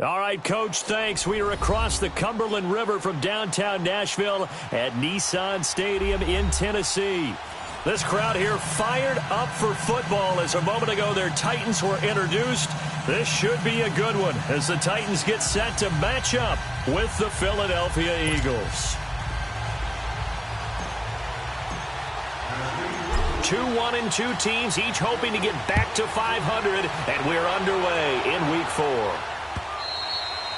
All right, Coach, thanks. We are across the Cumberland River from downtown Nashville at Nissan Stadium in Tennessee. This crowd here fired up for football as a moment ago their Titans were introduced. This should be a good one as the Titans get set to match up with the Philadelphia Eagles. 2-1-2 teams, each hoping to get back to 500, and we're underway in Week 4.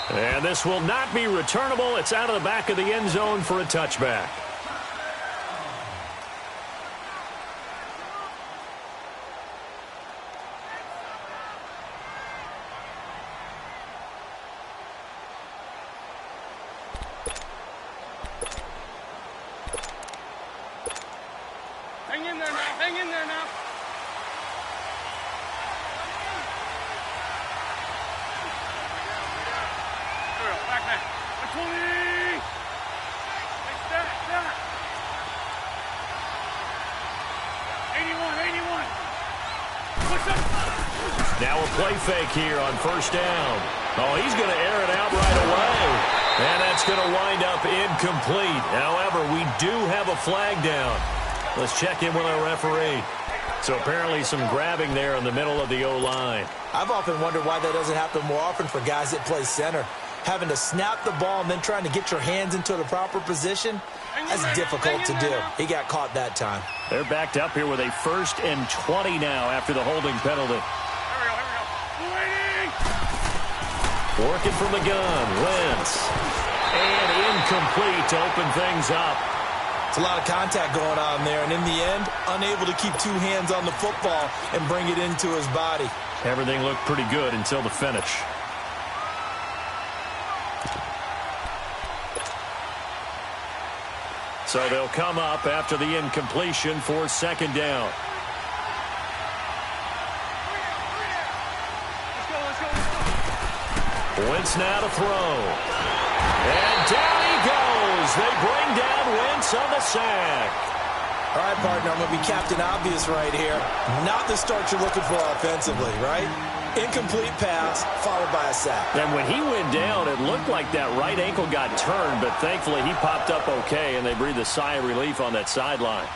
And this will not be returnable. It's out of the back of the end zone for a touchback. Hang in there now. Hang in there now. Back there. 20. Step. 81. Push up. Now a play fake here on first down. Oh, he's going to air it out right away. And that's going to wind up incomplete. However, we do have a flag down. Let's check in with our referee. So apparently some grabbing there in the middle of the O-line. I've often wondered why that doesn't happen more often for guys that play center. Having to snap the ball and then trying to get your hands into the proper position, that's difficult to do. He got caught that time. They're backed up here with a 1st and 20 now after the holding penalty. Here we go. Working from the gun, Wentz. And incomplete to open things up. It's a lot of contact going on there, and in the end, unable to keep two hands on the football and bring it into his body. Everything looked pretty good until the finish. So they'll come up after the incompletion for 2nd down. Wentz now to throw. And down he goes. They bring down Wentz on the sack. All right, partner, I'm going to be Captain Obvious right here. Not the start you're looking for offensively, right? Incomplete pass, followed by a sack. And when he went down, it looked like that right ankle got turned, but thankfully he popped up okay, and they breathed a sigh of relief on that sideline.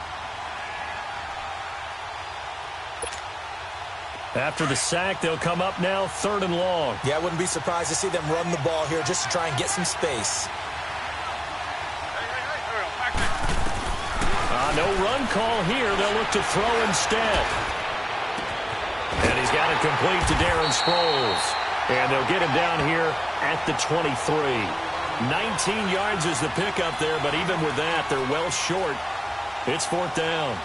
After the sack, they'll come up now 3rd and long. Yeah, I wouldn't be surprised to see them run the ball here just to try and get some space. No run call here. They'll look to throw instead. And he's got it complete to Darren Sproles. And they'll get him down here at the 23. 19 yards is the pickup there, but even with that, they're well short. It's 4th down.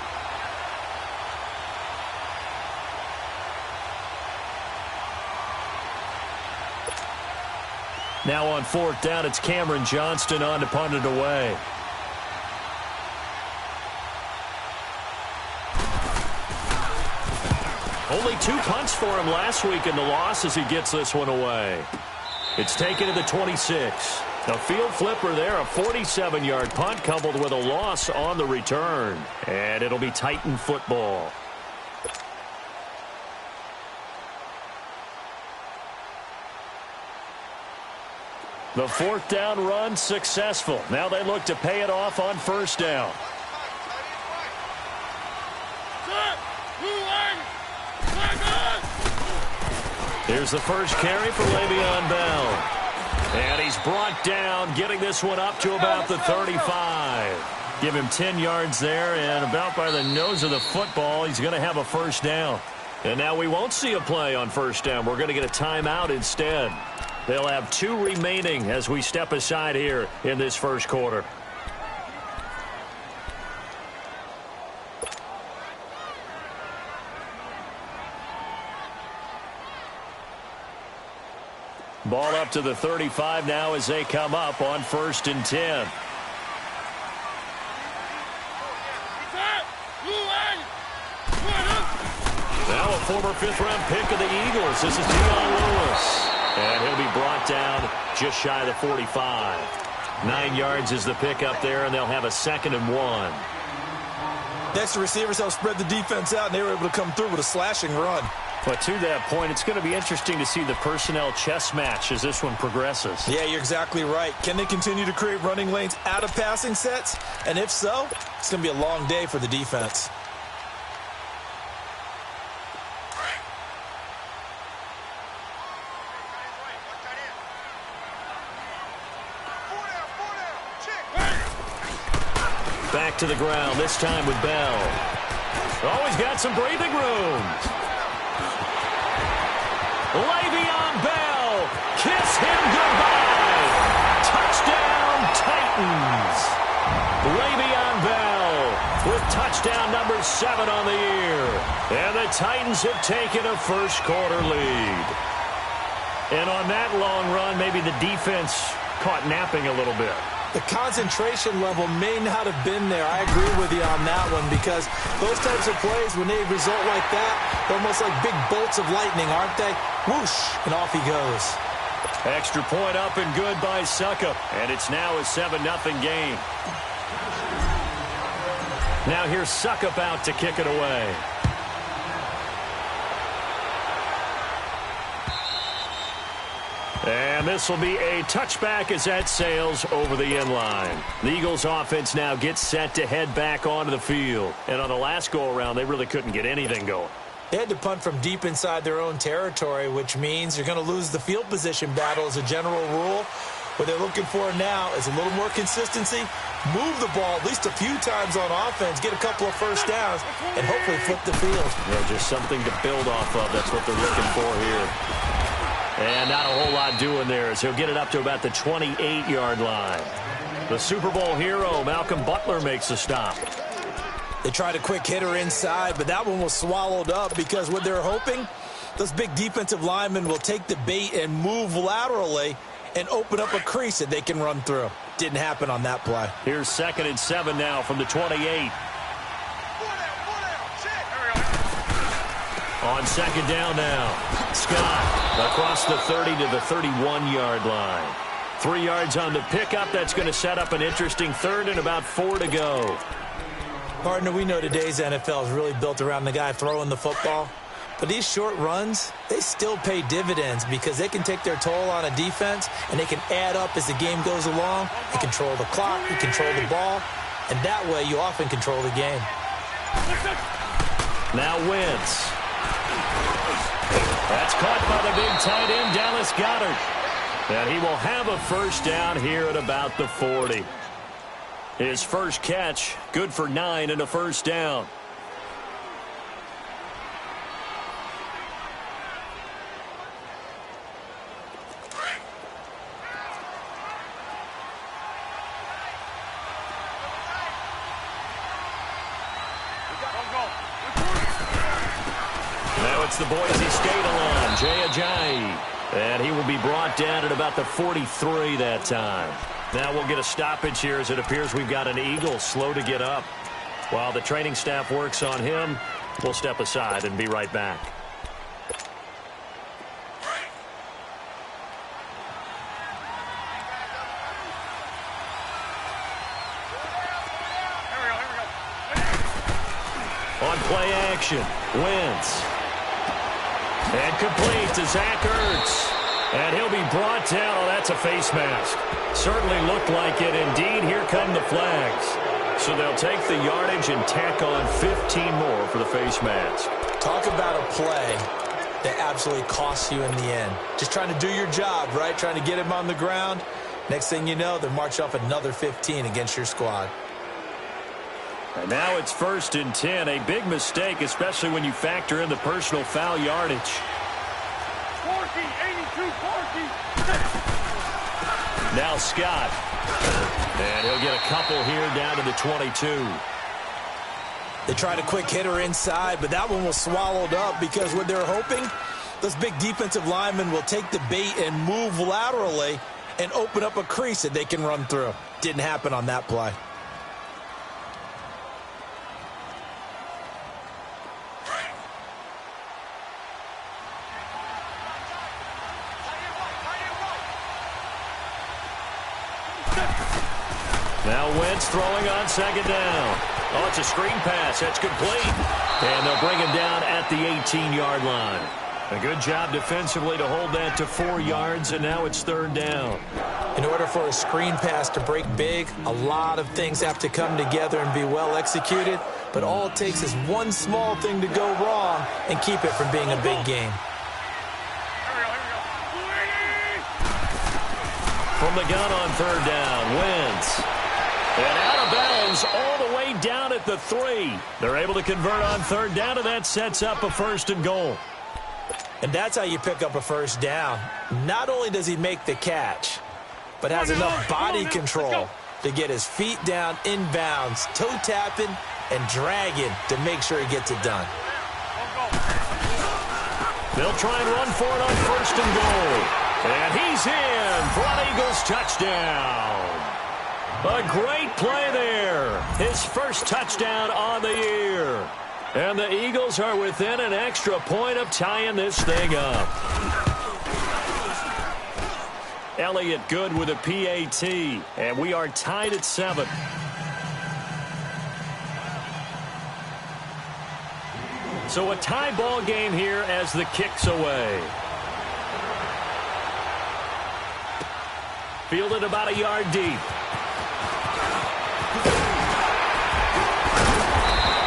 Now on 4th down, it's Cameron Johnston on to punt it away. Only 2 punts for him last week in the loss as he gets this one away. It's taken to the 26. A field flipper there, a 47-yard punt coupled with a loss on the return. And it'll be Titan football. The 4th down run successful. Now they look to pay it off on 1st down. Here's the first carry for Le'Veon Bell. And he's brought down, getting this one up to about the 35. Give him 10 yards there, and about by the nose of the football, he's going to have a 1st down. And now we won't see a play on 1st down. We're going to get a timeout instead. They'll have 2 remaining as we step aside here in this 1st quarter. Ball up to the 35 now as they come up on 1st and 10. Now a former 5th-round pick of the Eagles. This is Dion Lewis. And he'll be brought down just shy of the 45. 9 yards is the pickup there, and they'll have a 2nd and 1. Next, the receivers helped spread the defense out, and they were able to come through with a slashing run. But to that point, it's going to be interesting to see the personnel chess match as this one progresses. Yeah, you're exactly right. Can they continue to create running lanes out of passing sets? And if so, it's going to be a long day for the defense. Back to the ground, this time with Bell. Always got some breathing room. Le'Veon Bell, kiss him goodbye. Touchdown, Titans. Le'Veon Bell with touchdown number 7 on the year. And the Titans have taken a first-quarter lead. And on that long run, maybe the defense caught napping a little bit. The concentration level may not have been there. I agree with you on that one because those types of plays, when they result like that, they're almost like big bolts of lightning, aren't they? Whoosh, and off he goes. Extra point up and good by Suckup. And it's now a 7-0 game. Now here's Suckup out to kick it away. And this will be a touchback as that sails over the end line. The Eagles offense now gets set to head back onto the field. And on the last go-around, they really couldn't get anything going. They had to punt from deep inside their own territory, which means you're going to lose the field position battle as a general rule. What they're looking for now is a little more consistency, move the ball at least a few times on offense, get a couple of first downs, and hopefully flip the field. Yeah, just something to build off of. That's what they're looking for here. And not a whole lot doing there as he'll get it up to about the 28-yard line. The Super Bowl hero, Malcolm Butler, makes a stop. They tried a quick hitter inside, but that one was swallowed up because what they're hoping, those big defensive linemen will take the bait and move laterally and open up a crease that they can run through. Didn't happen on that play. Here's 2nd and 7 now from the 28. On 2nd down now, Scott across the 30 to the 31-yard line. 3 yards on the pickup. That's going to set up an interesting 3rd and about 4 to go. Partner, we know today's NFL is really built around the guy throwing the football. But these short runs, they still pay dividends because they can take their toll on a defense and they can add up as the game goes along. They control the clock, they control the ball, and that way you often control the game. Now Wentz. That's caught by the big tight end, Dallas Goedert. And he will have a first down here at about the 40. His first catch, good for 9 and a first down. Now it's the Boise State alum, Jay Ajayi. And he will be brought down at about the 43 that time. Now we'll get a stoppage here as it appears we've got an Eagle slow to get up. While the training staff works on him, we'll step aside and be right back. On play action, Wentz. And complete to Zach Ertz. And he'll be brought down. Oh, that's a face mask. Certainly looked like it. Indeed, here come the flags. So they'll take the yardage and tack on 15 more for the face mask. Talk about a play that absolutely costs you in the end. Just trying to do your job, right? Trying to get him on the ground. Next thing you know, they're marching off another 15 against your squad. And now it's 1st and 10. A big mistake, especially when you factor in the personal foul yardage. 40, 82, 40. Now Scott. And he'll get a couple here down to the 22. They tried a quick hitter inside, but that one was swallowed up because what they're hoping, those big defensive linemen will take the bait and move laterally and open up a crease that they can run through. Didn't happen on that play. Now Wentz throwing on second down. Oh, it's a screen pass. That's complete. And they'll bring him down at the 18-yard line. A good job defensively to hold that to 4 yards, and now it's third down. In order for a screen pass to break big, a lot of things have to come together and be well executed, but all it takes is one small thing to go wrong and keep it from being a big game. From the gun on third down, Wentz. And out of bounds all the way down at the 3. They're able to convert on third down, and that sets up a first and goal. And that's how you pick up a first down. Not only does he make the catch, but has enough body control to get his feet down inbounds, toe tapping and dragging to make sure he gets it done. They'll try and run for it on first and goal. And he's in for an Eagles touchdown. A great play there. His first touchdown on the year. And the Eagles are within an extra point of tying this thing up. Elliott good with a PAT. And we are tied at 7. So a tie ball game here as the kick's away. Fielded about a yard deep.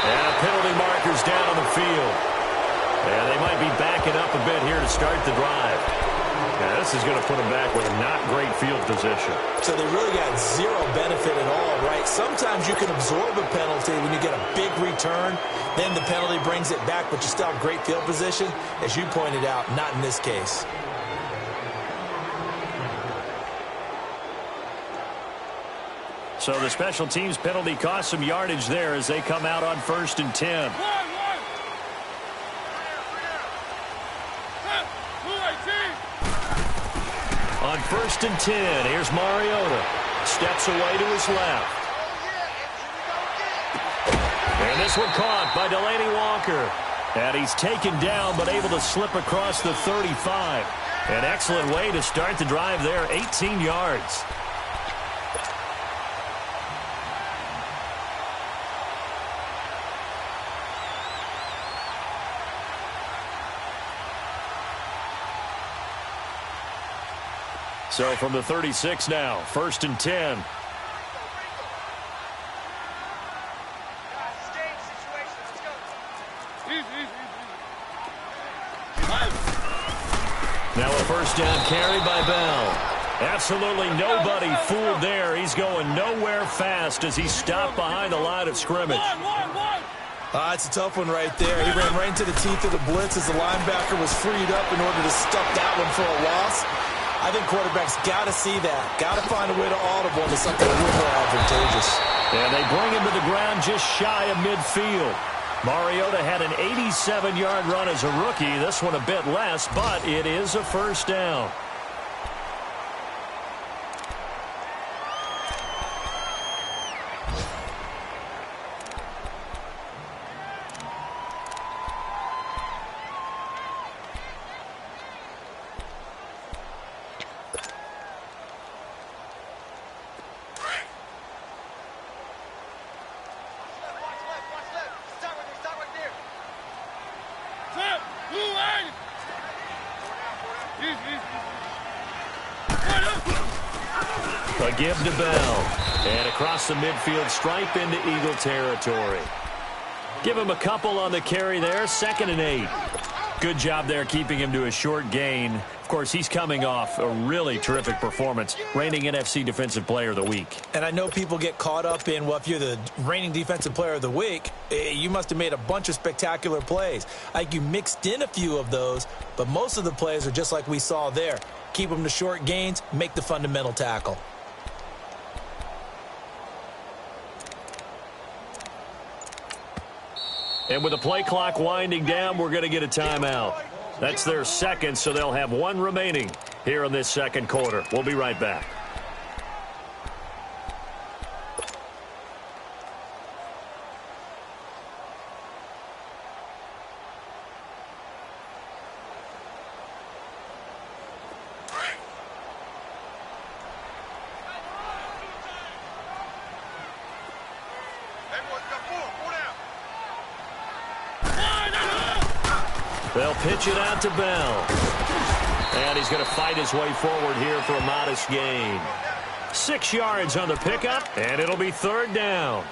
And penalty markers down on the field. And they might be backing up a bit here to start the drive. Yeah, this is going to put them back with a not great field position. So they really got zero benefit at all, right? Sometimes you can absorb a penalty when you get a big return. Then the penalty brings it back, but you still have great field position. As you pointed out, not in this case. So the special teams penalty cost some yardage there as they come out on first and 10. On first and 10, here's Mariota. Steps away to his left. And this one caught by Delaney Walker. And he's taken down but able to slip across the 35. An excellent way to start the drive there, 18 yards. So from the 36 now, first and 10. Now a first down carry by Bell. Absolutely nobody fooled there. He's going nowhere fast as he stopped behind the line of scrimmage. It's a tough one right there. He ran right into the teeth of the blitz as the linebacker was freed up in order to stuff that one for a loss. I think quarterbacks got to see that. Got to find a way to audible into something a little more advantageous. And they bring him to the ground just shy of midfield. Mariota had an 87-yard run as a rookie. This one a bit less, but it is a first down. A give to Bell. And across the midfield stripe into Eagle territory. Give him a couple on the carry there. 2nd and 8. Good job there keeping him to a short gain. Of course, he's coming off a really terrific performance. Reigning NFC Defensive Player of the Week. And I know people get caught up in, well, if you're the reigning Defensive Player of the Week, you must have made a bunch of spectacular plays. Like you mixed in a few of those, but most of the plays are just like we saw there. Keep them to short gains, make the fundamental tackle. And with the play clock winding down, we're going to get a timeout. That's their second, so they'll have one remaining here in this second quarter. We'll be right back. They'll pitch it out to Bell. And he's going to fight his way forward here for a modest gain. 6 yards on the pickup, and it'll be third down.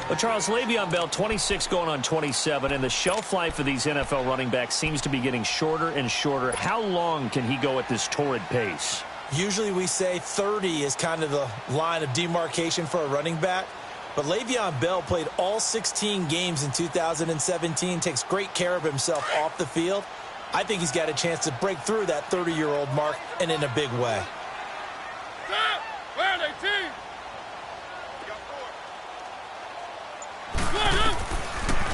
Well, Charles, Le'Veon Bell, 26 going on 27, and the shelf life of these NFL running backs seems to be getting shorter and shorter. How long can he go at this torrid pace? Usually we say 30 is kind of the line of demarcation for a running back. But Le'Veon Bell played all 16 games in 2017, takes great care of himself off the field. I think he's got a chance to break through that 30-year-old mark, and in a big way. Where are they, team?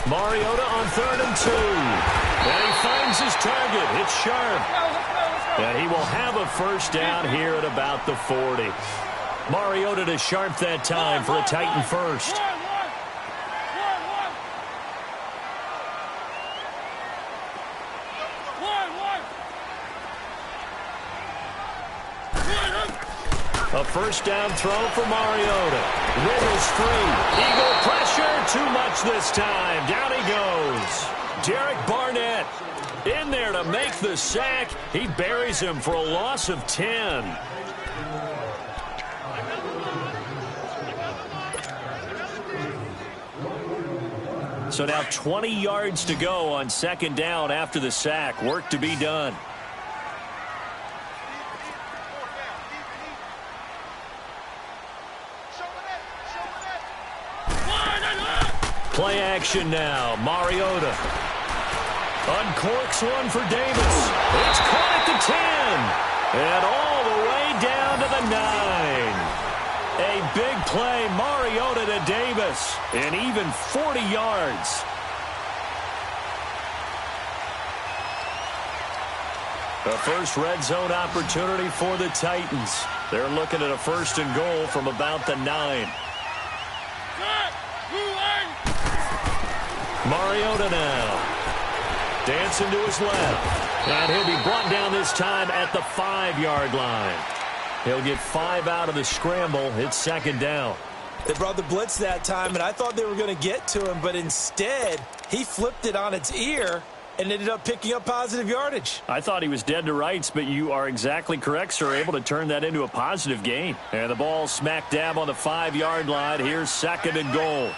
Mariota on 3rd and 2. And he finds his target. It's sharp. And he will have a first down here at about the 40. Mariota to Sharp that time for a Titan first. A first down throw for Mariota. Wiggles free. Eagle pressure. Too much this time. Down he goes. Derek Barnett in there to make the sack. He buries him for a loss of 10. So now 20 yards to go on second down after the sack. Work to be done. Play action now. Mariota uncorks one for Davis. It's caught at the 10. And all the way down to the 9. A big play. Mariota to Davis. And even 40 yards. A first red zone opportunity for the Titans. They're looking at a first and goal from about the 9. Mariota now. Dancing to his left. And he'll be brought down this time at the 5-yard line. He'll get 5 out of the scramble. It's second down. They brought the blitz that time, and I thought they were going to get to him, but instead he flipped it on its ear and ended up picking up positive yardage. I thought he was dead to rights, but you are exactly correct, sir. Able to turn that into a positive gain. And the ball smack dab on the 5-yard line. Here's second and goal.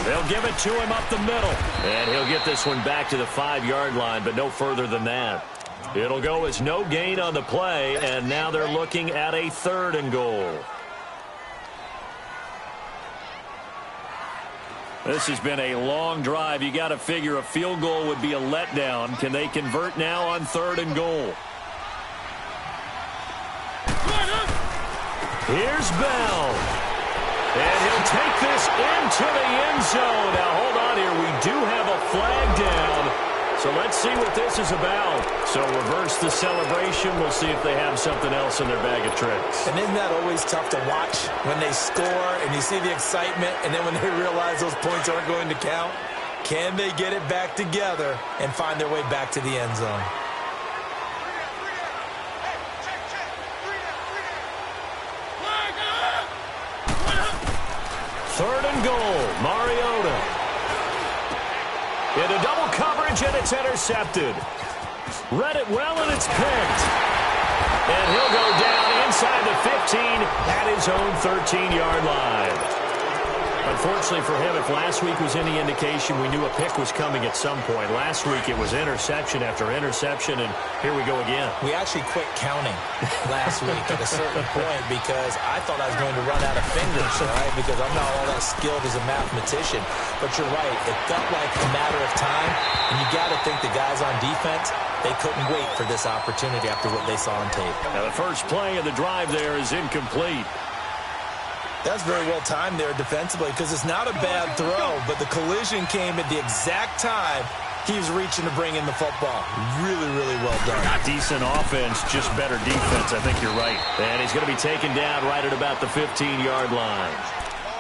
They'll give it to him up the middle. And he'll get this one back to the 5-yard line, but no further than that. It'll go as no gain on the play, and now they're looking at a third and goal. This has been a long drive. You got to figure a field goal would be a letdown. Can they convert now on third and goal? Here's Bell. And he'll take this into the end zone. Now, hold on here. We do have a flag down. So let's see what this is about. So reverse the celebration. We'll see if they have something else in their bag of tricks. And isn't that always tough to watch when they score and you see the excitement, and then when they realize those points aren't going to count? Can they get it back together and find their way back to the end zone? Third and goal. Mariota. Into double coverage, and it's intercepted. Read it well, and it's picked. And he'll go down inside the 15 at his own 13-yard line. Unfortunately for him, if last week was any indication, we knew a pick was coming at some point. Last week it was interception after interception, and here we go again. We actually quit counting last week at a certain point because I thought I was going to run out of fingers, right? Because I'm not all that skilled as a mathematician. But you're right. It felt like a matter of time, and you got to think the guys on defense, they couldn't wait for this opportunity after what they saw on tape. Now the first play of the drive there is incomplete. That's very well timed there defensively because it's not a bad throw, but the collision came at the exact time he was reaching to bring in the football. Really, really well done. Decent offense, just better defense. I think you're right. And he's going to be taken down right at about the 15-yard line.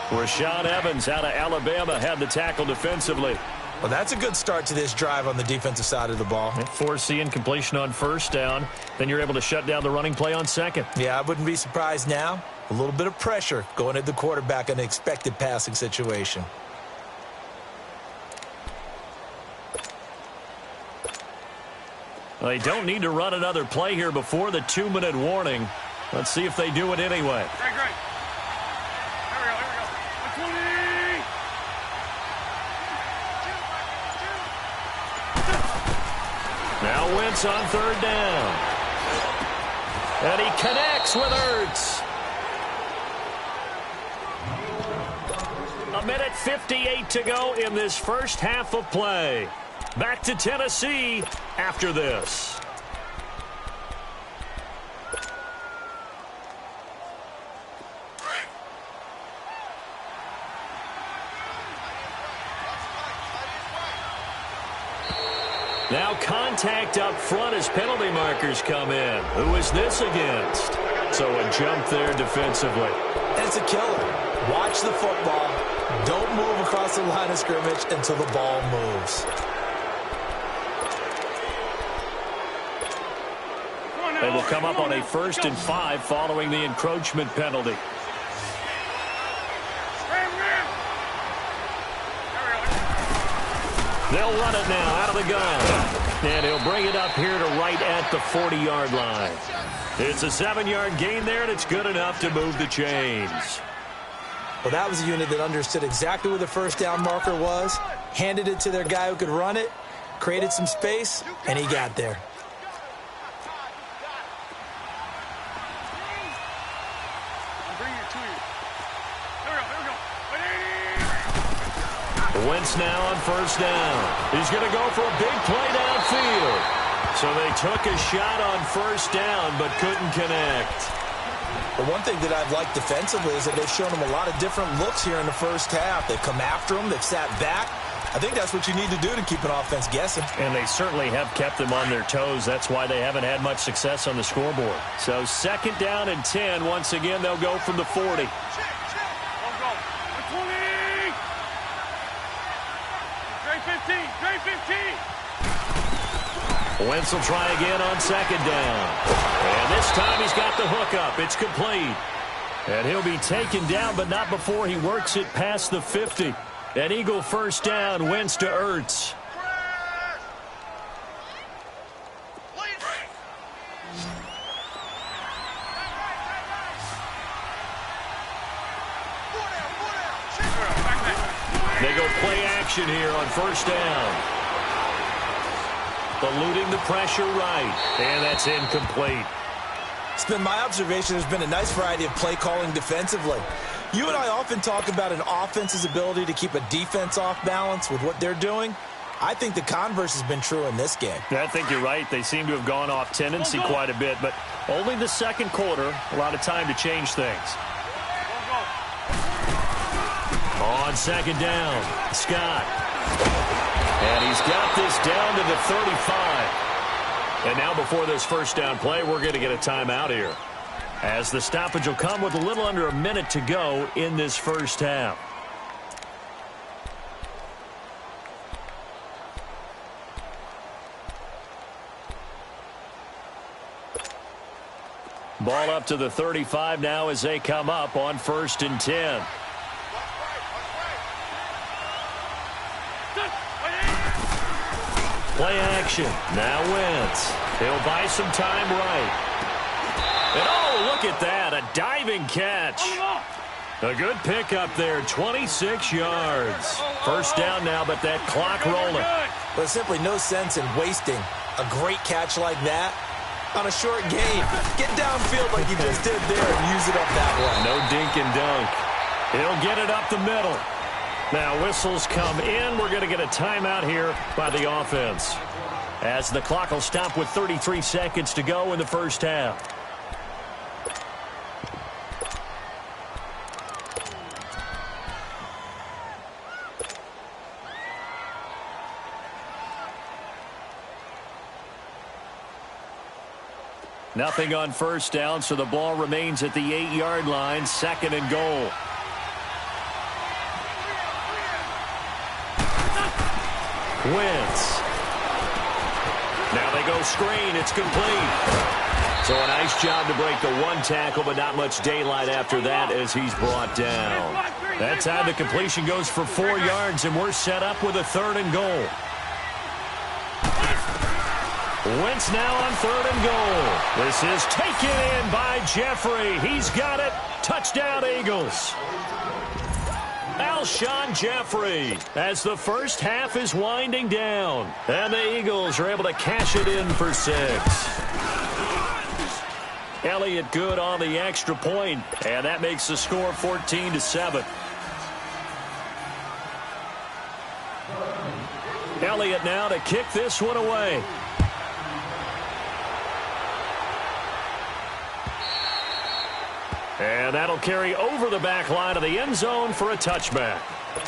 Rashaan Evans out of Alabama had the tackle defensively. Well, that's a good start to this drive on the defensive side of the ball. Forcing completion on first down. Then you're able to shut down the running play on second. Yeah, I wouldn't be surprised now. A little bit of pressure going at the quarterback in an expected passing situation. They don't need to run another play here before the 2-minute warning. Let's see if they do it anyway. Great. Here we go. 120. Now Wentz on 3rd down. And he connects with Ertz. 1:58 to go in this first half of play. Back to Tennessee after this. Now contact up front as penalty markers come in. Who is this against? So a jump there defensively. And it's a killer. Watch the football. Don't move across the line of scrimmage until the ball moves. They will come up on a 1st and 5 following the encroachment penalty. They'll run it now out of the gun. And he'll bring it up here to right at the 40-yard line. It's a 7-yard gain there, and it's good enough to move the chains. Well, that was a unit that understood exactly where the first down marker was, handed it to their guy who could run it, created some space, and he got there. Wentz now on 1st down. He's going to go for a big play downfield. So they took a shot on 1st down but couldn't connect. The one thing that I've liked defensively is that they've shown them a lot of different looks here in the first half. They've come after them. They've sat back. I think that's what you need to do to keep an offense guessing. And they certainly have kept them on their toes. That's why they haven't had much success on the scoreboard. So 2nd down and 10. Once again, they'll go from the 40. Wentz will try again on 2nd down. And this time he's got the hook up. It's complete. And he'll be taken down, but not before he works it past the 50. An Eagle 1st down, Wentz to Ertz. They go play action here on 1st down. Eluding the pressure right. And that's incomplete. It's been my observation there's been a nice variety of play calling defensively. You and I often talk about an offense's ability to keep a defense off balance with what they're doing. I think the converse has been true in this game. I think you're right. They seem to have gone off tendency quite a bit, but only the 2nd quarter, a lot of time to change things. On 2nd down, Scott. And he's got this down to the 35. And now before this 1st down play, we're going to get a timeout here, as the stoppage will come with a little under a minute to go in this first half. Ball up to the 35 now as they come up on 1st and 10. Play action. Now Wentz. He'll buy some time right. And oh, look at that. A diving catch. A good pickup there. 26 yards. 1st down now, but that clock rolling. There's simply no sense in wasting a great catch like that on a short game. Get downfield like you just did there and use it up that way. No dink and dunk. He'll get it up the middle. Now whistles come in. We're going to get a timeout here by the offense, as the clock will stop with 33 seconds to go in the first half. Nothing on 1st down, so the ball remains at the 8-yard line. 2nd and goal. Wentz. Now they go screen. It's complete. So a nice job to break the 1 tackle, but not much daylight after that as he's brought down. That time the completion goes for 4 yards, and we're set up with a 3rd and goal. Wentz now on 3rd and goal. This is taken in by Jeffrey. He's got it. Touchdown, Eagles. Alshon Jeffrey as the first half is winding down. And the Eagles are able to cash it in for 6. Elliott good on the extra point, and that makes the score 14-7. Elliott now to kick this one away. And that'll carry over the back line of the end zone for a touchback.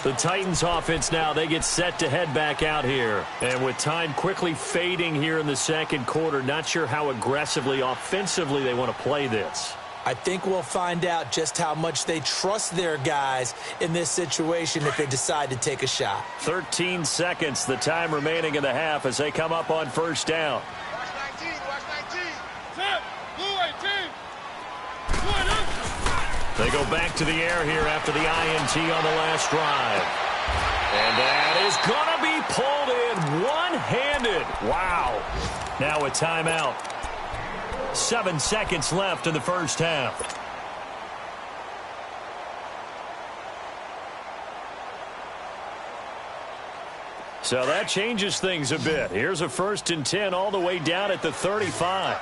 The Titans offense now, they get set to head back out here. And with time quickly fading here in the second quarter, not sure how aggressively, offensively they want to play this. I think we'll find out just how much they trust their guys in this situation if they decide to take a shot. 13 seconds, the time remaining in the half as they come up on first down. Watch 19, watch 19. Tip, blue 18. Blue 18. They go back to the air here after the INT on the last drive. And that is going to be pulled in one-handed. Wow. Now a timeout. 7 seconds left in the first half. So that changes things a bit. Here's a 1st and 10 all the way down at the 35.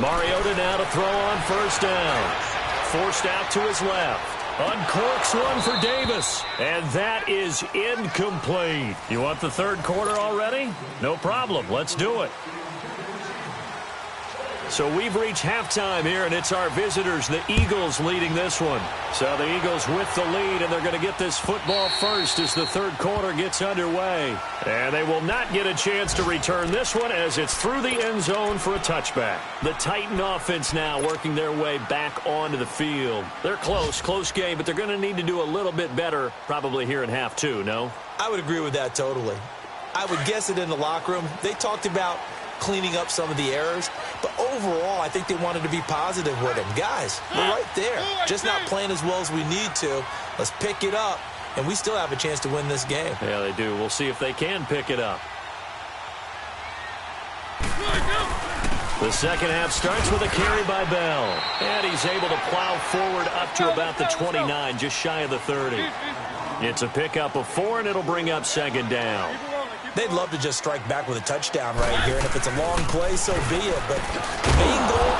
Mariota now to throw on first down. Forced out to his left. Uncorks one for Davis. And that is incomplete. You want the third quarter already? No problem. Let's do it. So we've reached halftime here, and it's our visitors, the Eagles, leading this one. So the Eagles with the lead, and they're going to get this football first as the third quarter gets underway. And they will not get a chance to return this one as it's through the end zone for a touchback. The Titan offense now working their way back onto the field. They're close game, but they're going to need to do a little bit better probably here in half two, no? I would agree with that totally. I would guess it in the locker room. They talked about cleaning up some of the errors, but overall I think they wanted to be positive with them. Guys, we're right there, just not playing as well as we need to. Let's pick it up, and we still have a chance to win this game. Yeah, they do. We'll see if they can pick it up. The second half starts with a carry by Bell, and he's able to plow forward up to about the 29, just shy of the 30. It's a pickup of 4, and it'll bring up second down. They'd love to just strike back with a touchdown right here, and if it's a long play, so be it. But the main goal,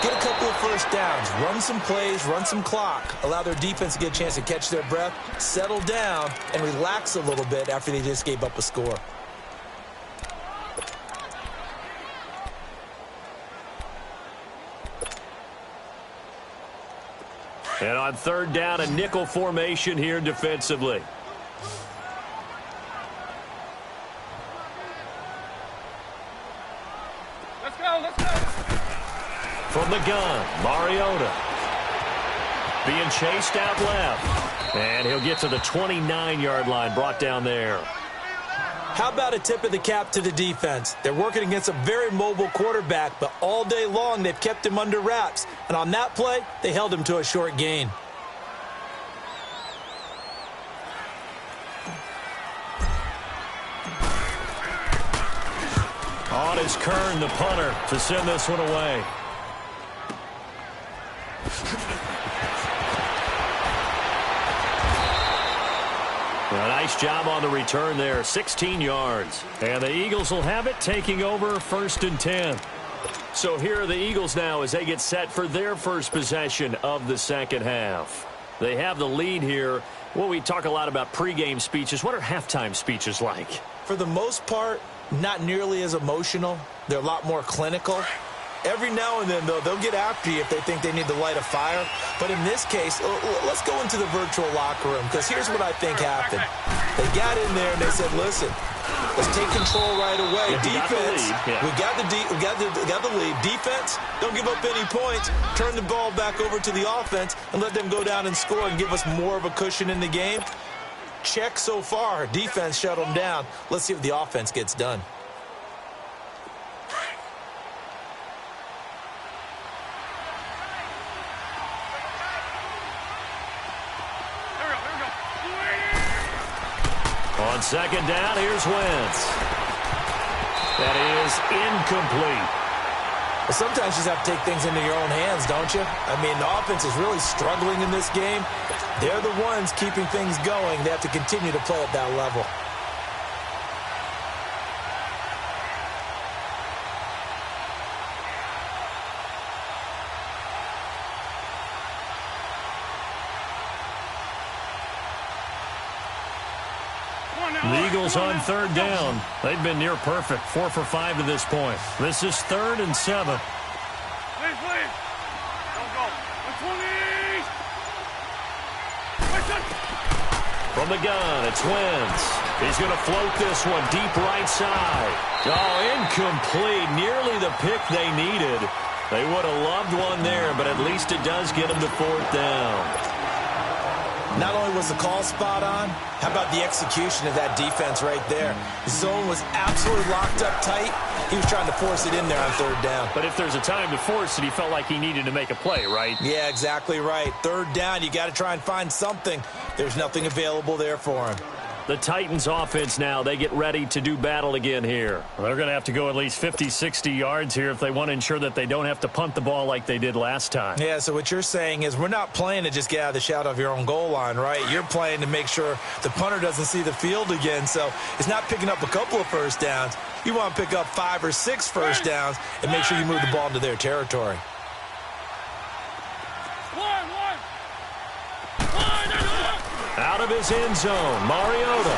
get a couple of first downs, run some plays, run some clock, allow their defense to get a chance to catch their breath, settle down, and relax a little bit after they just gave up a score. And on third down, a nickel formation here defensively. Let's go. From the gun, Mariota. Being chased out left. And he'll get to the 29-yard line, brought down there. How about a tip of the cap to the defense? They're working against a very mobile quarterback, but all day long they've kept him under wraps. And on that play, they held him to a short gain. On is Kern, the punter, to send this one away. A nice job on the return there, 16 yards. And the Eagles will have it, taking over 1st and 10. So here are the Eagles now as they get set for their first possession of the second half. They have the lead here. Well, we talk a lot about pregame speeches. What are halftime speeches like? For the most part, not nearly as emotional. They're a lot more clinical. Every now and then, though, they'll get after you if they think they need to light a fire. But in this case, let's go into the virtual locker room, because here's what I think happened. They got in there and they said, listen, let's take control right away. Defense, we got the lead. Defense, don't give up any points. Turn the ball back over to the offense and let them go down and score and give us more of a cushion in the game. Check so far. Defense shut them down. Let's see if the offense gets done. On second down, here's Wentz. That is incomplete. Well, sometimes you just have to take things into your own hands, don't you? I mean, the offense is really struggling in this game. They're the ones keeping things going. They have to continue to play at that level. The Eagles on third down. They've been near perfect, 4 for 5 to this point. This is 3rd and 7. Please. Don't go. 20. From the gun, it's Wentz. He's going to float this one deep right side. Oh, incomplete. Nearly the pick they needed. They would have loved one there, but at least it does get them to 4th down. Not only was the call spot on, how about the execution of that defense right there? The zone was absolutely locked up tight. He was trying to force it in there on 3rd down. But if there's a time to force it, he felt like he needed to make a play, right? Yeah, exactly right. 3rd down, you got to try and find something. There's nothing available there for him. The Titans offense now, they get ready to do battle again here. They're going to have to go at least 50, 60 yards here if they want to ensure that they don't have to punt the ball like they did last time. Yeah, so what you're saying is we're not playing to just get out of the shadow of your own goal line, right? You're playing to make sure the punter doesn't see the field again. So it's not picking up a couple of first downs. You want to pick up 5 or 6 first downs and make sure you move the ball into their territory. Out of his end zone, Mariota.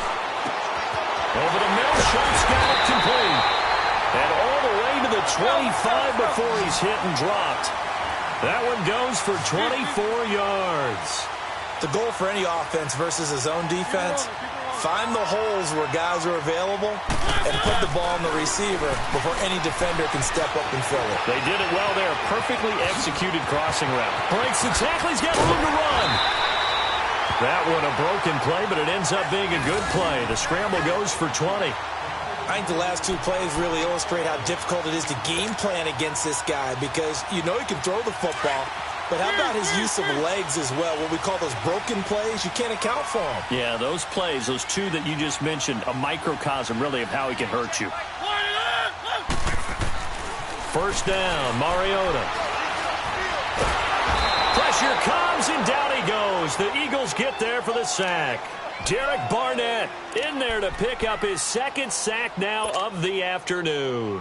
Over the middle, shot's got it complete. And all the way to the 25 before he's hit and dropped. That one goes for 24 yards. The goal for any offense versus a zone defense, find the holes where guys are available and put the ball on the receiver before any defender can step up and fill it. They did it well there. Perfectly executed crossing route. Breaks the tackle. He's got room to run. That one a broken play, but it ends up being a good play. The scramble goes for 20. I think the last 2 plays really illustrate how difficult it is to game plan against this guy because you know he can throw the football, but how about his use of legs as well? What we call those broken plays, you can't account for them. Yeah, those plays, those 2 that you just mentioned, a microcosm really of how he can hurt you. 1st down, Mariota. Pressure comes, and down he goes. The Eagles get there for the sack. Derek Barnett in there to pick up his 2nd sack now of the afternoon.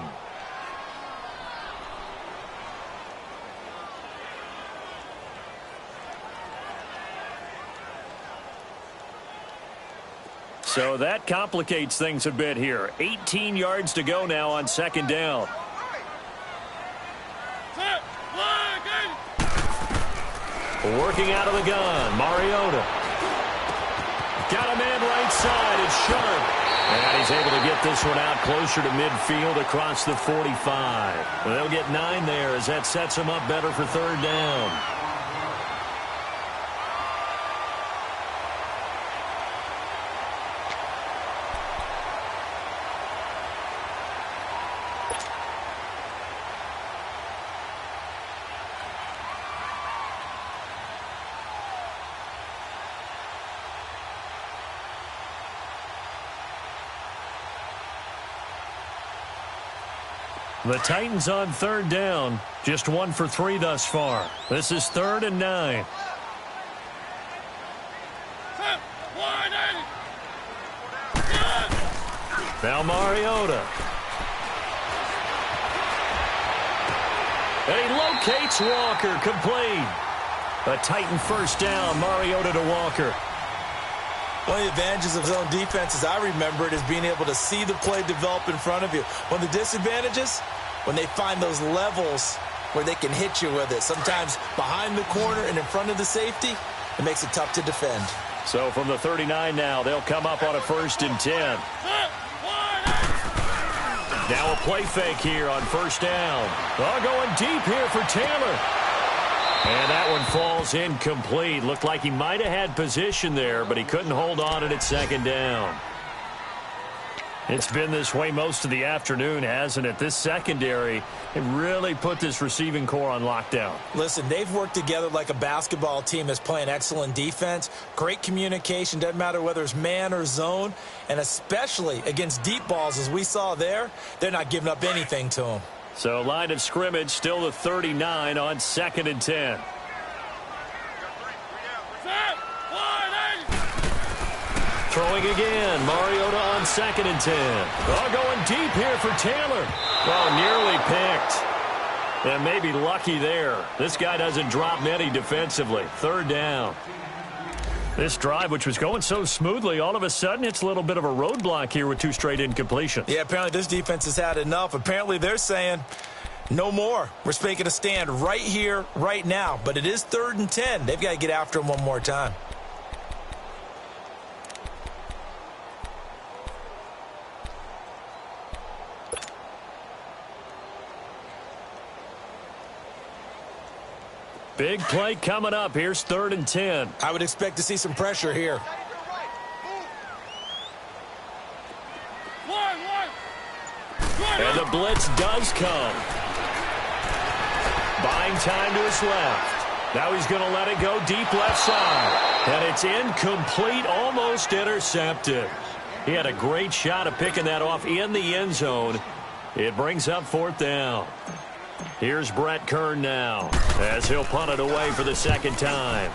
So that complicates things a bit here. 18 yards to go now on 2nd down. Working out of the gun, Mariota. Got a man right side, it's Sharp. And he's able to get this one out closer to midfield across the 45. Well, they'll get 9 there as that sets them up better for 3rd down. The Titans on 3rd down. Just 1 for 3 thus far. This is 3rd and 9. Now Mariota. And he locates Walker, complete. A Titan 1st down, Mariota to Walker. One of the advantages of zone defense, as I remember it, is being able to see the play develop in front of you. One of the disadvantages, when they find those levels where they can hit you with it, sometimes behind the corner and in front of the safety, it makes it tough to defend. So from the 39 now, they'll come up on a 1st and 10. Now a play fake here on 1st down. Oh, going deep here for Taylor. And that one falls incomplete. Looked like he might have had position there, but he couldn't hold on it at 2nd down. It's been this way most of the afternoon, hasn't it? This secondary, it really put this receiving core on lockdown. Listen, they've worked together like a basketball team that's playing excellent defense. Great communication, doesn't matter whether it's man or zone. And especially against deep balls, as we saw there, they're not giving up anything to them. So line of scrimmage still the 39 on 2nd and 10. Throwing again. Mariota on 2nd and 10. Oh, going deep here for Taylor. Oh, nearly picked. And maybe lucky there. This guy doesn't drop many defensively. 3rd down. This drive, which was going so smoothly, all of a sudden it's a little bit of a roadblock here with 2 straight incompletions. Yeah, apparently this defense has had enough. Apparently they're saying, no more. We're making a stand right here, right now. But it is 3rd and 10. They've got to get after him one more time. Big play coming up. Here's 3rd and 10. I would expect to see some pressure here. And the blitz does come. Buying time to his left. Now he's going to let it go deep left side. And it's incomplete, almost intercepted. He had a great shot of picking that off in the end zone. It brings up 4th down. Here's Brett Kern now as he'll punt it away for the 2nd time.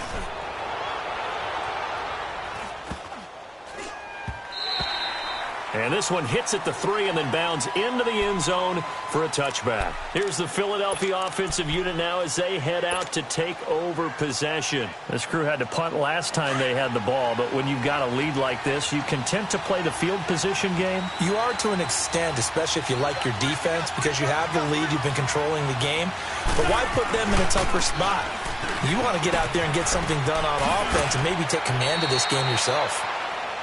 And this one hits at the 3 and then bounds into the end zone for a touchback. Here's the Philadelphia offensive unit now as they head out to take over possession. This crew had to punt last time they had the ball, but when you've got a lead like this, you content to play the field position game? You are to an extent, especially if you like your defense, because you have the lead, you've been controlling the game. But why put them in a tougher spot? You want to get out there and get something done on offense and maybe take command of this game yourself.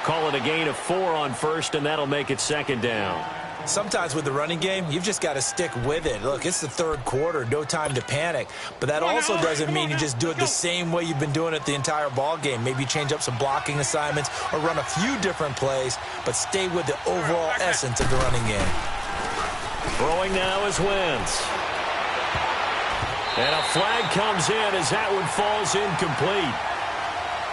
Call it a gain of 4 on 1st, and that'll make it 2nd down. Sometimes with the running game, you've just got to stick with it. Look, it's the 3rd quarter, no time to panic. But that also doesn't mean you just do it the same way you've been doing it the entire ball game. Maybe change up some blocking assignments or run a few different plays, but stay with the overall essence of the running game. Throwing now is Wentz. And a flag comes in as that one falls incomplete.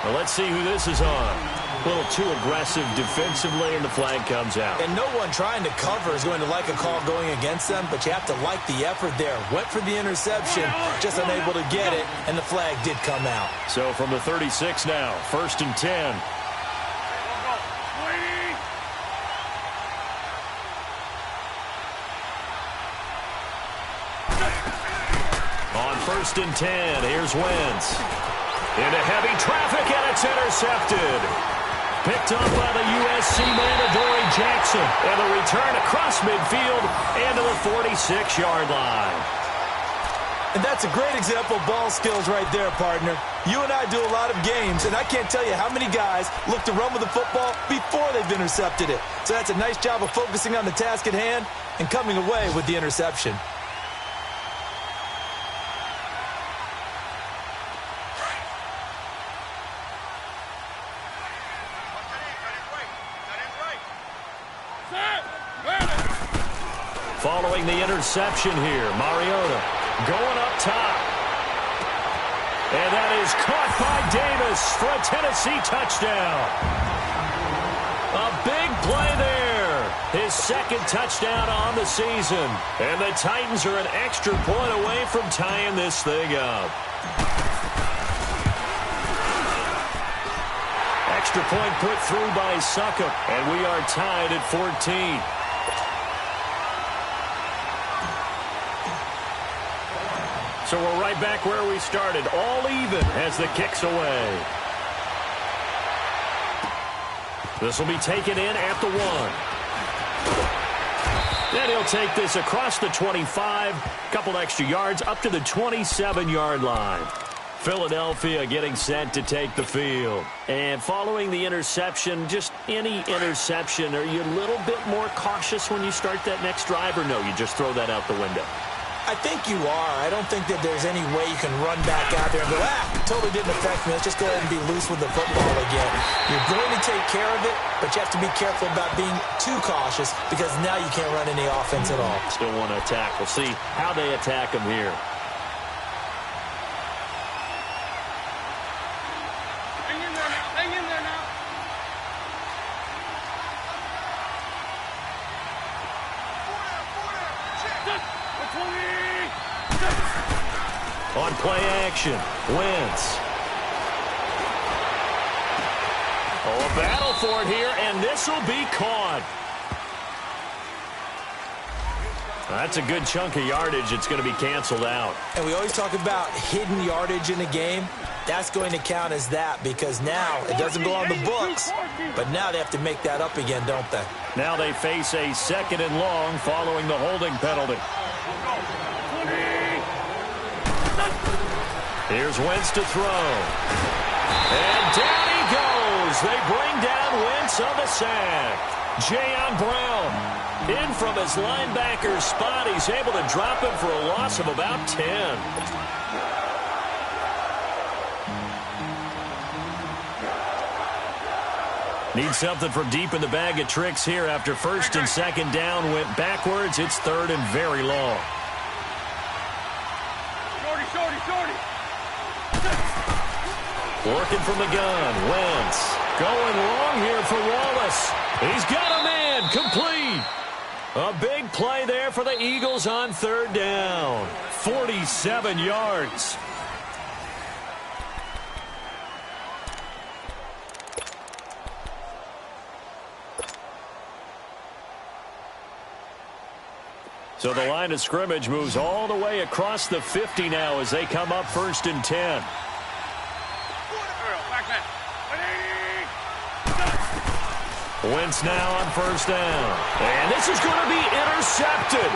Well, let's see who this is on. A little too aggressive defensively, and the flag comes out. And no one trying to cover is going to like a call going against them, but you have to like the effort there. Went for the interception, just unable to get it, and the flag did come out. So from the 36 now, 1st and 10. On 1st and 10, here's Wentz. Into heavy traffic, and it's intercepted. Picked up by the USC man, Adoree Jackson. And the return across midfield and to the 46-yard line. And that's a great example of ball skills right there, partner. You and I do a lot of games, and I can't tell you how many guys look to run with the football before they've intercepted it. So that's a nice job of focusing on the task at hand and coming away with the interception. Following the interception here, Mariota going up top. And that is caught by Davis for a Tennessee touchdown. A big play there. His 2nd touchdown on the season. And the Titans are an extra point away from tying this thing up. Extra point put through by Succop. And we are tied at 14. So we're right back where we started, all even as the kick's away. This will be taken in at the 1. Then he'll take this across the 25, couple extra yards up to the 27-yard line. Philadelphia getting set to take the field. And following the interception, just any interception, are you a little bit more cautious when you start that next drive, or no, you just throw that out the window? I think you are. I don't think that there's any way you can run back out there and go, totally didn't affect me. Let's just go ahead and be loose with the football again. You're going to take care of it, but you have to be careful about being too cautious because now you can't run any offense at all. Still want to attack. We'll see how they attack him here. Hang in there now. Hang in there now. On play action, Wentz. Oh, a battle for it here, and this will be caught. That's a good chunk of yardage. It's going to be canceled out. And we always talk about hidden yardage in a game. That's going to count as that because now it doesn't go on the books, but now they have to make that up again, don't they? Now they face a 2nd and long following the holding penalty. Here's Wentz to throw. And down he goes. They bring down Wentz on the sack. Jayon Brown in from his linebacker spot. He's able to drop him for a loss of about 10. Need something from deep in the bag of tricks here after 1st and 2nd down went backwards. It's 3rd and very long. Shorty. Working from the gun, Wentz. Going long here for Wallace. He's got a man, complete. A big play there for the Eagles on 3rd down. 47 yards. So the line of scrimmage moves all the way across the 50 now as they come up 1st and 10. Wentz now on 1st down. And this is going to be intercepted.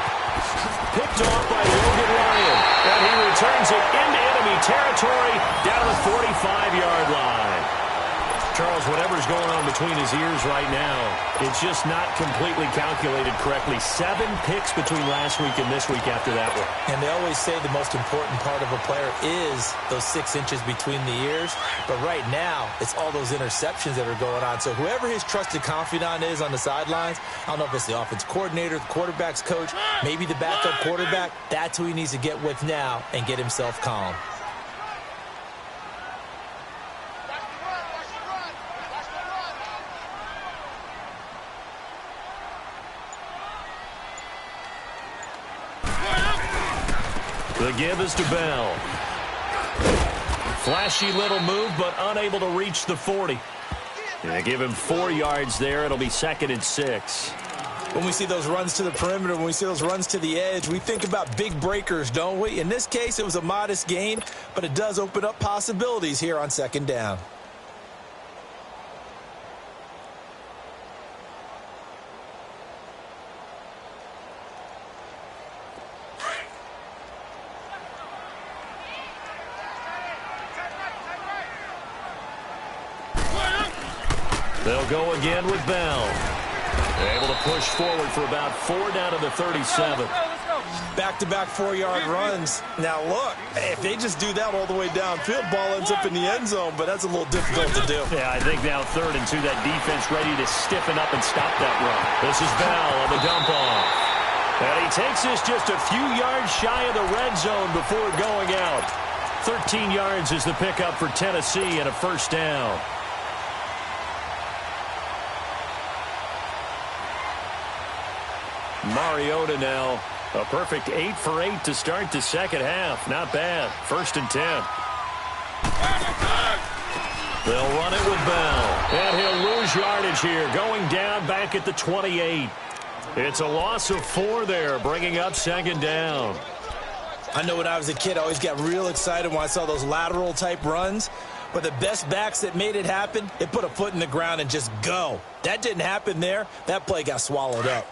Picked off by Logan Ryan. And he returns it into enemy territory down to the 45-yard line. Charles, whatever's going on between his ears right now, it's just not completely calculated correctly. 7 picks between last week and this week after that one. And they always say the most important part of a player is those 6 inches between the ears. But right now, it's all those interceptions that are going on. So whoever his trusted confidant is on the sidelines, I don't know if it's the offense coordinator, the quarterback's coach, maybe the backup quarterback, that's who he needs to get with now and get himself calm. The give is to Bell. Flashy little move, but unable to reach the 40. They give him 4 yards there. It'll be 2nd and 6. When we see those runs to the perimeter, when we see those runs to the edge, we think about big breakers, don't we? In this case, it was a modest gain, but it does open up possibilities here on 2nd down. They'll go again with Bell. Able to push forward for about 4 down to the 37. Back-to-back 4-yard runs. Now, look, if they just do that all the way downfield, ball ends up in the end zone, but that's a little difficult to do. Yeah, I think now 3rd and 2, that defense ready to stiffen up and stop that run. This is Bell on the dump-off. And he takes this just a few yards shy of the red zone before going out. 13 yards is the pickup for Tennessee and a 1st down. Mariota now, a perfect 8 for 8 to start the 2nd half. Not bad. 1st and 10. They'll run it with Bell. And he'll lose yardage here, going down back at the 28. It's a loss of 4 there, bringing up 2nd down. I know when I was a kid, I always got real excited when I saw those lateral-type runs. But the best backs that made it happen, they put a foot in the ground and just go. That didn't happen there. That play got swallowed up.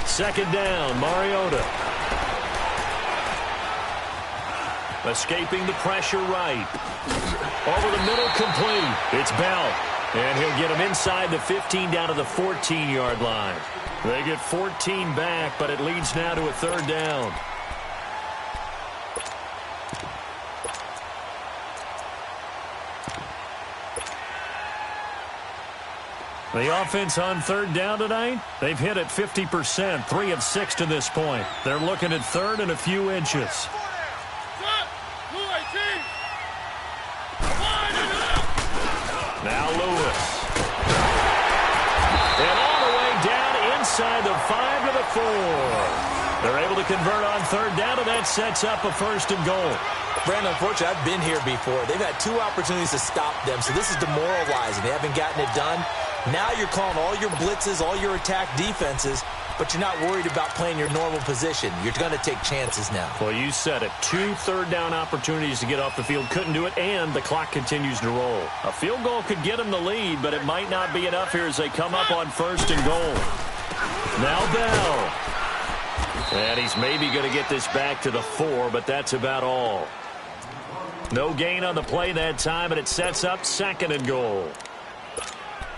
Second down, Mariota. Escaping the pressure right. Over the middle, complete. It's Bell. And he'll get him inside the 15 down to the 14-yard line. They get 14 back, but it leads now to a third down. The offense on third down tonight, they've hit at 50%, 3 of 6 to this point. They're looking at third and a few inches. Now Lewis. And all the way down inside the 5 to the 4. They're able to convert on third down, and that sets up a first and goal. Brandon, unfortunately, I've been here before. They've had 2 opportunities to stop them, so this is demoralizing. They haven't gotten it done. Now you're calling all your blitzes, all your attack defenses, but you're not worried about playing your normal position. You're going to take chances now. Well, you said it. 2 third-down opportunities to get off the field. Couldn't do it, and the clock continues to roll. A field goal could get them the lead, but it might not be enough here as they come up on first and goal. Now Bell. And he's maybe going to get this back to the 4, but that's about all. No gain on the play that time, and it sets up second and goal.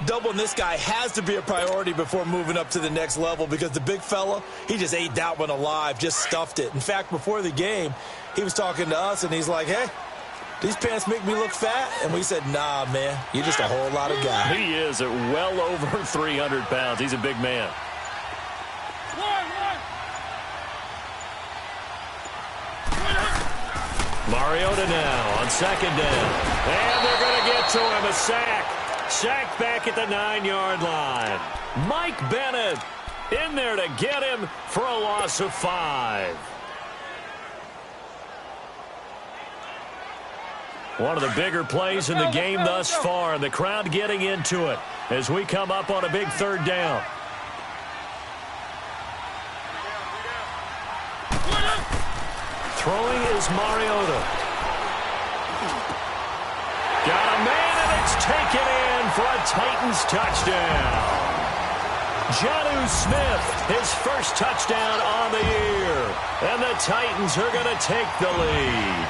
Doubling this guy has to be a priority before moving up to the next level because the big fella, he just ate that one alive, just stuffed it. In fact, before the game, he was talking to us, and he's like, hey, these pants make me look fat? And we said, nah, man, you're just a whole lot of guy. He is at well over 300 pounds. He's a big man. Mariota now on second down. And they're going to get to him, a sack. Sacked back at the 9-yard line. Mike Bennett in there to get him for a loss of 5. One of the bigger plays in the game thus far. The crowd getting into it as we come up on a big third down. Throwing is Mariota. Got a man, and it's taken in for a Titans touchdown. Jonnu Smith, his first touchdown on the year. And the Titans are going to take the lead.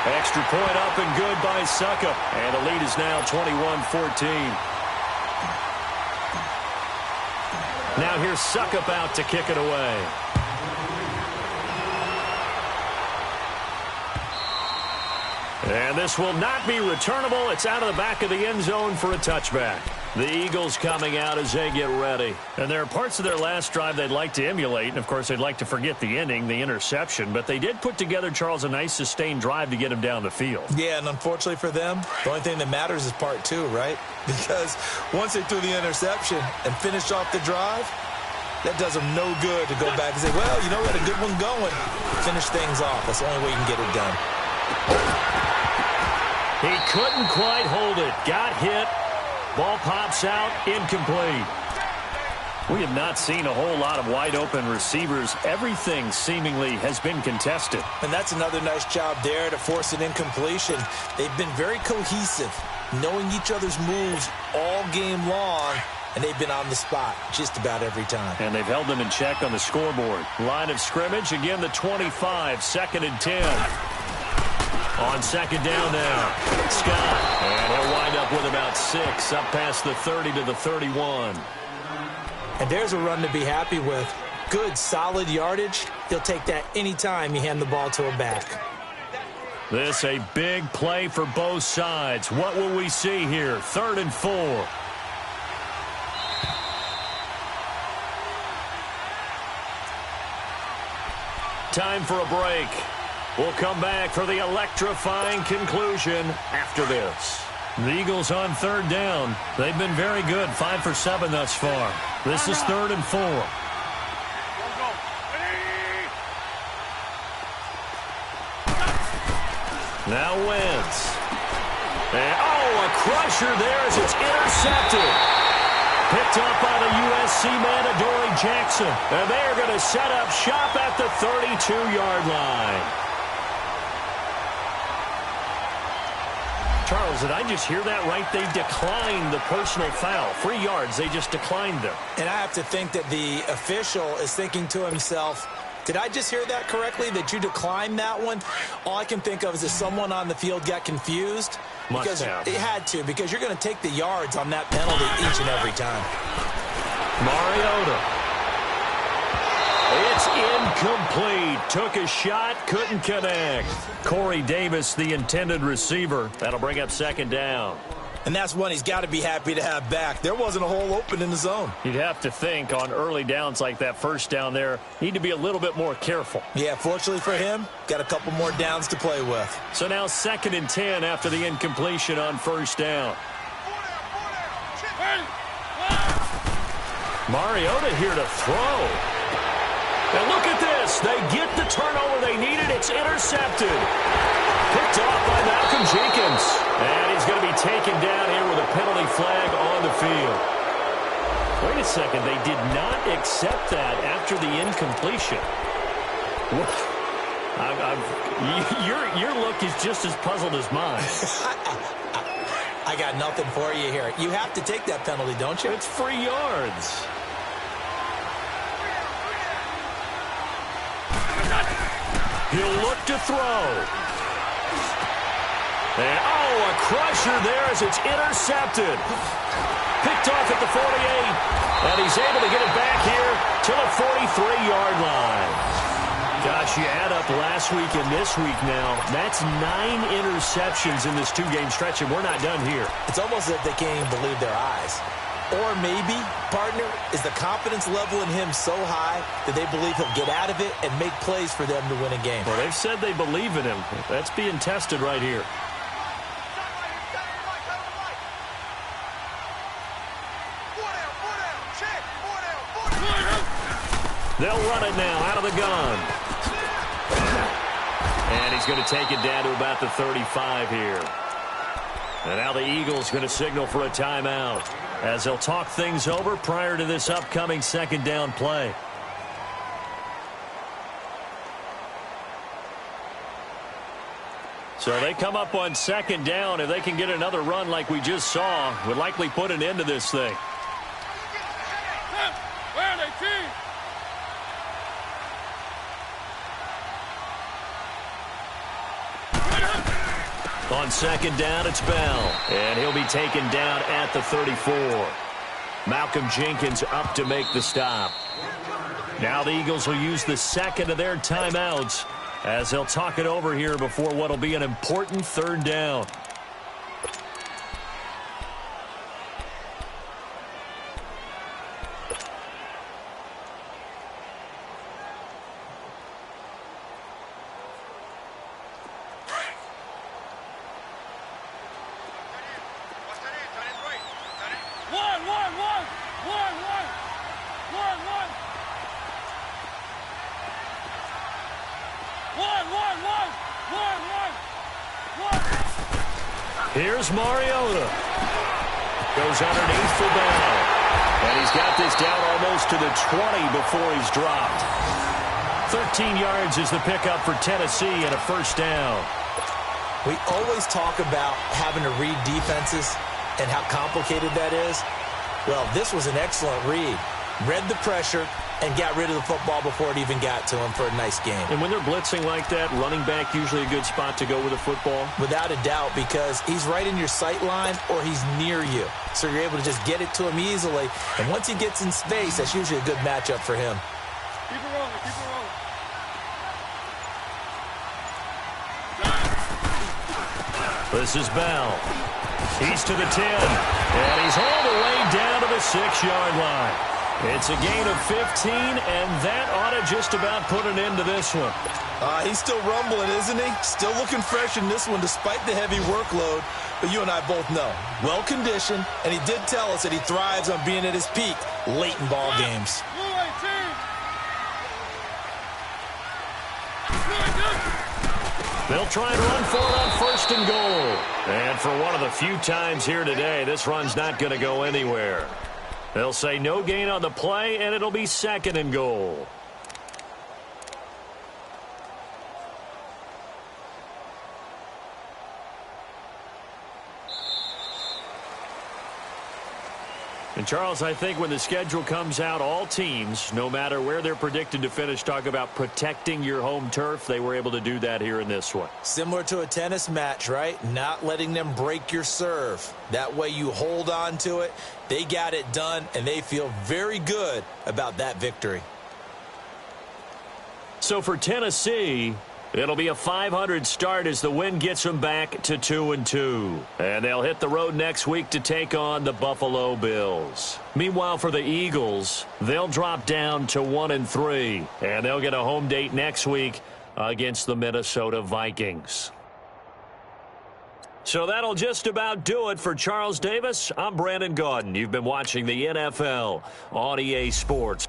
Extra point up and good by Suckup. And the lead is now 21-14. Now here's Suckup out to kick it away. And this will not be returnable. It's out of the back of the end zone for a touchback. The Eagles coming out as they get ready. And there are parts of their last drive they'd like to emulate. And, of course, they'd like to forget the ending, the interception. But they did put together, Charles, a nice sustained drive to get him down the field. Yeah, and unfortunately for them, the only thing that matters is part 2, right? Because once they threw the interception and finished off the drive, that does them no good to go back and say, well, you know, we had a good one going. Finish things off. That's the only way you can get it done. He couldn't quite hold it. Got hit. Ball pops out. Incomplete. We have not seen a whole lot of wide-open receivers. Everything seemingly has been contested. And that's another nice job there to force an incompletion. They've been very cohesive, knowing each other's moves all game long, and they've been on the spot just about every time. And they've held them in check on the scoreboard. Line of scrimmage, again the 25, second and 10. On second down now, Scott. And he'll wind up with about 6, up past the 30 to the 31. And there's a run to be happy with. Good, solid yardage. He'll take that anytime you hand the ball to a back. This a big play for both sides. What will we see here? 3rd and 4. Time for a break. We'll come back for the electrifying conclusion after this. The Eagles on third down. They've been very good, 5 for 7 thus far. This is 3rd and 4. Now Wentz. And, a crusher there as it's intercepted. Picked up by the USC man, Adoree Jackson. And they are going to set up shop at the 32-yard line. Charles, did I just hear that right? They declined the personal foul. 3 yards, they just declined them. And I have to think that the official is thinking to himself, did I just hear that correctly, that you declined that one? All I can think of is that someone on the field got confused. Must have. It had to, because you're going to take the yards on that penalty each and every time. Mariota. It's incomplete. Took a shot, couldn't connect. Corey Davis, the intended receiver. That'll bring up second down. And that's one he's got to be happy to have back. There wasn't a hole open in the zone. You'd have to think on early downs like that first down there, need to be a little bit more careful. Yeah, fortunately for him, got a couple more downs to play with. So now 2nd and 10 after the incompletion on first down. Mariota here to throw. And look at this. They get the turnover they needed. It's intercepted. Picked off by Malcolm Jenkins. And he's going to be taken down here with a penalty flag on the field. Wait a second. They did not accept that after the incompletion. Your look is just as puzzled as mine. I got nothing for you here. You have to take that penalty, don't you? It's 3 yards. He'll look to throw. And, a crusher there as it's intercepted. Picked off at the 48. And he's able to get it back here to the 43-yard line. Gosh, you add up last week and this week now. That's 9 interceptions in this 2-game stretch, and we're not done here. It's almost as if they can't even believe their eyes. Or maybe, partner, is the confidence level in him so high that they believe he'll get out of it and make plays for them to win a game. Well, they've said they believe in him. That's being tested right here. They'll run it now out of the gun. And he's going to take it down to about the 35 here. And now the Eagles going to signal for a timeout as they'll talk things over prior to this upcoming 2nd down play. So they come up on 2nd down. If they can get another run like we just saw, would likely put an end to this thing. On 2nd down, it's Bell. And he'll be taken down at the 34. Malcolm Jenkins up to make the stop. Now the Eagles will use the 2nd of their timeouts as they'll talk it over here before what will be an important 3rd down. Here's Mariota. Goes underneath for Bell. And he's got this down almost to the 20 before he's dropped. 13 yards is the pickup for Tennessee and a 1st down. We always talk about having to read defenses and how complicated that is. Well, this was an excellent read. Read the pressure and got rid of the football before it even got to him for a nice game. And when they're blitzing like that, running back usually a good spot to go with the football? Without a doubt, because he's right in your sight line or he's near you. So you're able to just get it to him easily. And once he gets in space, that's usually a good matchup for him. Keep it rolling, keep it rolling. This is Bell. He's to the 10. And he's all the way down to the 6-yard line. It's a gain of 15, and that ought to just about put an end to this one. He's still rumbling, isn't he? Still looking fresh in this one despite the heavy workload. But you and I both know, well-conditioned, and he did tell us that he thrives on being at his peak late in ball games. They'll try and run for it on 1st and goal. And for one of the few times here today, this run's not going to go anywhere. They'll say no gain on the play, and it'll be 2nd and goal. And, Charles, I think when the schedule comes out, all teams, no matter where they're predicted to finish, talk about protecting your home turf. They were able to do that here in this one. Similar to a tennis match, right? Not letting them break your serve. That way you hold on to it. They got it done, and they feel very good about that victory. So for Tennessee, it'll be a .500 start as the win gets them back to 2-2. And they'll hit the road next week to take on the Buffalo Bills. Meanwhile, for the Eagles, they'll drop down to 1-3. And they'll get a home date next week against the Minnesota Vikings. So that'll just about do it for Charles Davis. I'm Brandon Gaudin. You've been watching the NFL on EA Sports.